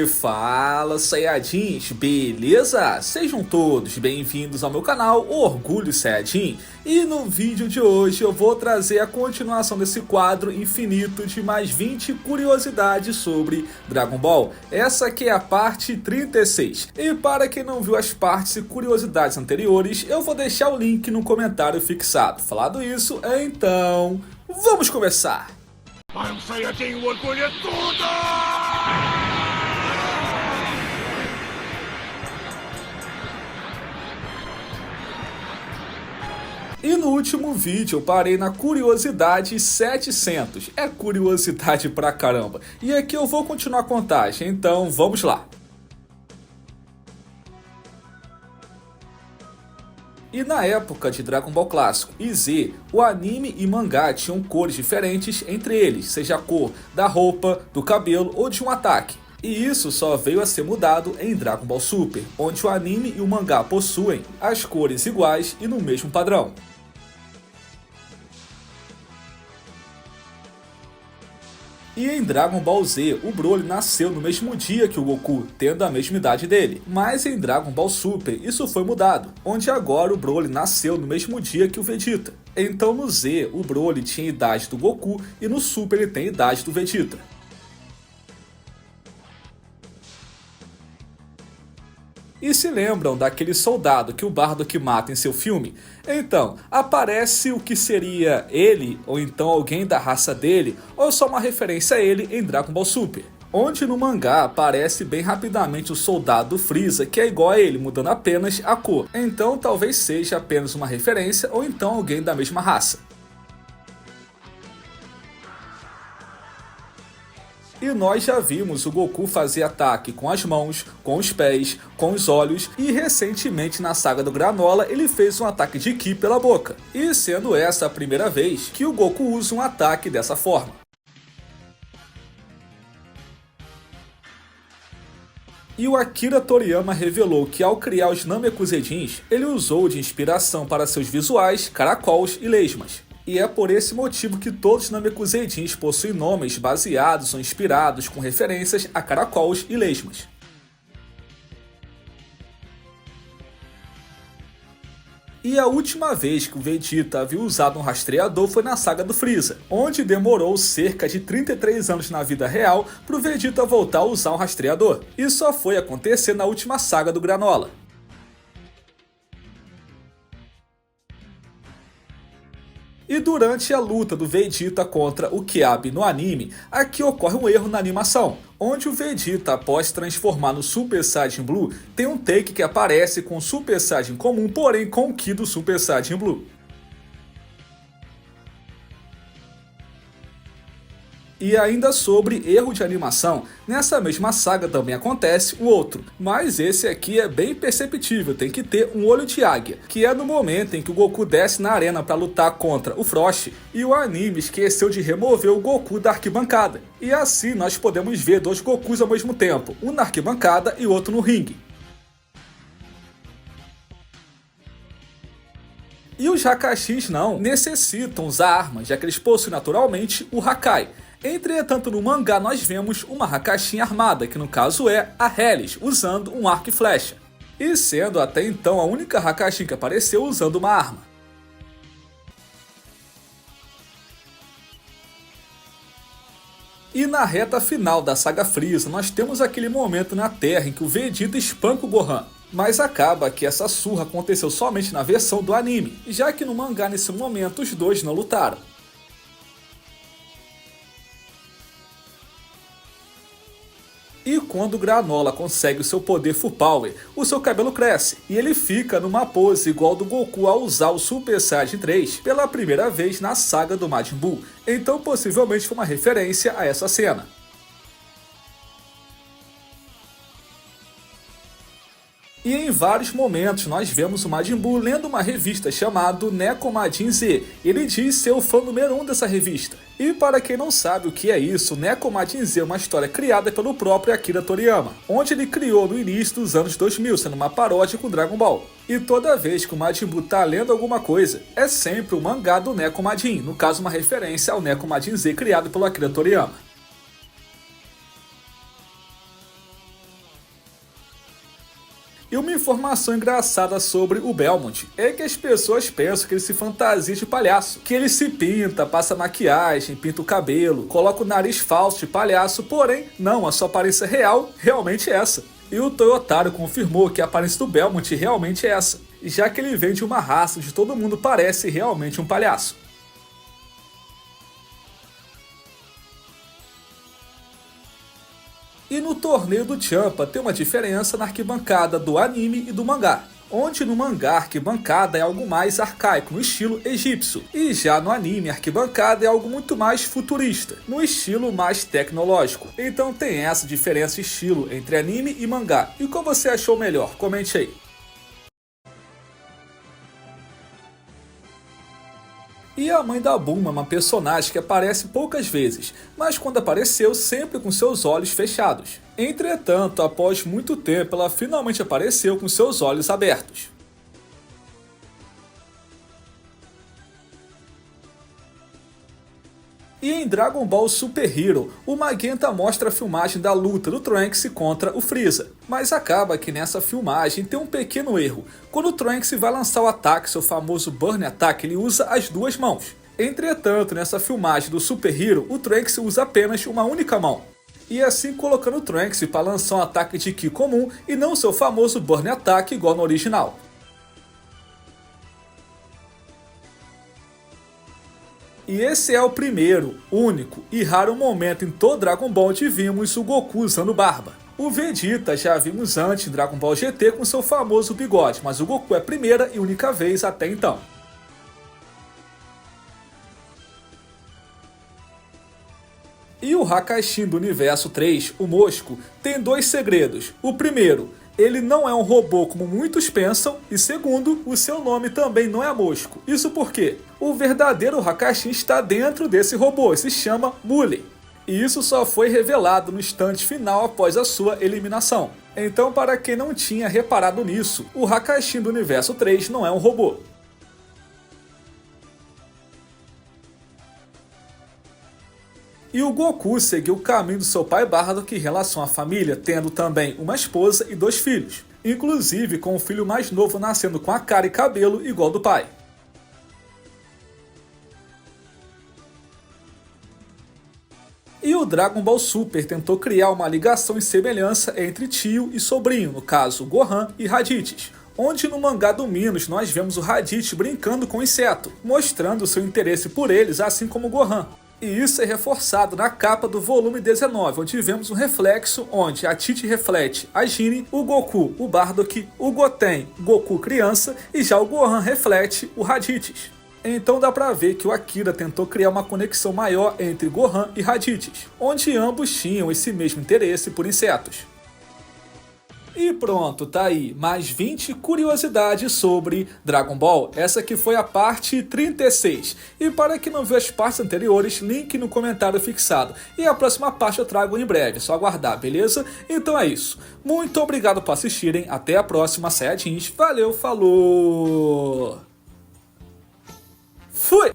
Fala, Saiyajins, beleza? Sejam todos bem-vindos ao meu canal Orgulho Saiyajin. E no vídeo de hoje eu vou trazer a continuação desse quadro infinito de mais 20 curiosidades sobre Dragon Ball. Essa aqui é a parte 36. E para quem não viu as partes e curiosidades anteriores, eu vou deixar o link no comentário fixado. Falado isso, então vamos começar! I'm Saiyajin, o orgulho é tudo! E no último vídeo eu parei na curiosidade 700, é curiosidade pra caramba. E aqui eu vou continuar a contagem, então vamos lá. E na época de Dragon Ball Clássico e Z, o anime e mangá tinham cores diferentes entre eles, seja a cor da roupa, do cabelo ou de um ataque. E isso só veio a ser mudado em Dragon Ball Super, onde o anime e o mangá possuem as cores iguais e no mesmo padrão. E em Dragon Ball Z, o Broly nasceu no mesmo dia que o Goku, tendo a mesma idade dele. Mas em Dragon Ball Super, isso foi mudado, onde agora o Broly nasceu no mesmo dia que o Vegeta. Então no Z, o Broly tinha a idade do Goku e no Super ele tem a idade do Vegeta. E se lembram daquele soldado que o Bardock mata em seu filme? Então, aparece o que seria ele, ou então alguém da raça dele, ou só uma referência a ele em Dragon Ball Super. Onde no mangá aparece bem rapidamente o soldado Freeza, que é igual a ele, mudando apenas a cor. Então talvez seja apenas uma referência, ou então alguém da mesma raça. E nós já vimos o Goku fazer ataque com as mãos, com os pés, com os olhos e recentemente na saga do Granola ele fez um ataque de Ki pela boca. E sendo essa a primeira vez que o Goku usa um ataque dessa forma. E o Akira Toriyama revelou que ao criar os Namekuseidins, ele usou de inspiração para seus visuais, caracols e lesmas. E é por esse motivo que todos os Namekuseidins possuem nomes baseados ou inspirados com referências a caracols e lesmas. E a última vez que o Vegeta havia usado um rastreador foi na saga do Freeza, onde demorou cerca de 33 anos na vida real para o Vegeta voltar a usar um rastreador. E só foi acontecer na última saga do Granola. E durante a luta do Vegeta contra o Kiabi no anime, aqui ocorre um erro na animação, onde o Vegeta, após se transformar no Super Saiyajin Blue, tem um take que aparece com o Super Saiyajin comum, porém com o Ki do Super Saiyajin Blue. E ainda sobre erro de animação, nessa mesma saga também acontece o outro, mas esse aqui é bem perceptível, tem que ter um olho de águia, que é no momento em que o Goku desce na arena para lutar contra o Frost, e o anime esqueceu de remover o Goku da arquibancada. E assim nós podemos ver dois Gokus ao mesmo tempo, um na arquibancada e outro no ringue. E os Hakashis não necessitam usar armas, já que eles possuem naturalmente o Hakai. Entretanto, no mangá nós vemos uma Hakashin armada, que no caso é a Hellis, usando um arco e flecha. E sendo até então a única Hakashin que apareceu usando uma arma. E na reta final da saga Freeza, nós temos aquele momento na Terra em que o Vegeta espanca o Gohan. Mas acaba que essa surra aconteceu somente na versão do anime, já que no mangá nesse momento os dois não lutaram. E quando o Granola consegue o seu poder Full Power, o seu cabelo cresce, e ele fica numa pose igual do Goku ao usar o Super Saiyajin 3 pela primeira vez na saga do Majin Buu, então possivelmente foi uma referência a essa cena. E em vários momentos nós vemos o Majin Buu lendo uma revista chamada Nekomajin Z. Ele diz ser o fã número 1 dessa revista. E para quem não sabe o que é isso, Nekomajin Z é uma história criada pelo próprio Akira Toriyama, onde ele criou no início dos anos 2000, sendo uma paródia com Dragon Ball. E toda vez que o Majin Buu tá lendo alguma coisa, é sempre o mangá do Nekomajin, no caso uma referência ao Nekomajin Z criado pelo Akira Toriyama. E uma informação engraçada sobre o Belmont é que as pessoas pensam que ele se fantasia de palhaço, que ele se pinta, passa maquiagem, pinta o cabelo, coloca o nariz falso de palhaço, porém, não, a sua aparência real realmente é essa. E o Toyotaro confirmou que a aparência do Belmont realmente é essa, já que ele vem de uma raça onde todo mundo parece realmente um palhaço. E no torneio do Champa tem uma diferença na arquibancada do anime e do mangá, onde no mangá a arquibancada é algo mais arcaico, no estilo egípcio, e já no anime a arquibancada é algo muito mais futurista, no estilo mais tecnológico. Então tem essa diferença de estilo entre anime e mangá. E qual você achou melhor? Comente aí. E a mãe da Bulma é uma personagem que aparece poucas vezes, mas quando apareceu, sempre com seus olhos fechados. Entretanto, após muito tempo, ela finalmente apareceu com seus olhos abertos. E em Dragon Ball Super Hero, o Magenta mostra a filmagem da luta do Trunks contra o Freeza. Mas acaba que nessa filmagem tem um pequeno erro. Quando o Trunks vai lançar o ataque, seu famoso Burn Attack, ele usa as duas mãos. Entretanto, nessa filmagem do Super Hero, o Trunks usa apenas uma única mão. E assim colocando o Trunks para lançar um ataque de Ki comum e não seu famoso Burn Attack igual no original. E esse é o primeiro, único e raro momento em todo Dragon Ball onde vimos o Goku usando barba. O Vegeta já vimos antes em Dragon Ball GT com seu famoso bigode, mas o Goku é a primeira e única vez até então. E o Hakashin do Universo 3, o Mosco, tem dois segredos. O primeiro, ele não é um robô como muitos pensam, e segundo, o seu nome também não é Mosco. Isso porque o verdadeiro Hakashin está dentro desse robô e se chama Mule. E isso só foi revelado no instante final após a sua eliminação. Então, para quem não tinha reparado nisso, o Hakashin do Universo 3 não é um robô. E o Goku seguiu o caminho do seu pai Bardock em relação à família, tendo também uma esposa e 2 filhos, inclusive com o filho mais novo nascendo com a cara e cabelo igual do pai. E o Dragon Ball Super tentou criar uma ligação e semelhança entre tio e sobrinho, no caso Gohan e Raditz, onde no mangá do Minos nós vemos o Raditz brincando com o inseto, mostrando seu interesse por eles assim como Gohan. E isso é reforçado na capa do volume 19, onde vemos um reflexo onde a Tite reflete a Jiren, o Goku, o Bardock, o Goten, Goku criança, e já o Gohan reflete o Raditz. Então dá pra ver que o Akira tentou criar uma conexão maior entre Gohan e Raditz, onde ambos tinham esse mesmo interesse por insetos. E pronto, tá aí, mais 20 curiosidades sobre Dragon Ball. Essa aqui foi a parte 36. E para quem não viu as partes anteriores, link no comentário fixado. E a próxima parte eu trago em breve, é só aguardar, beleza? Então é isso. Muito obrigado por assistirem, até a próxima, Saiyajins. Valeu, falou! Fui!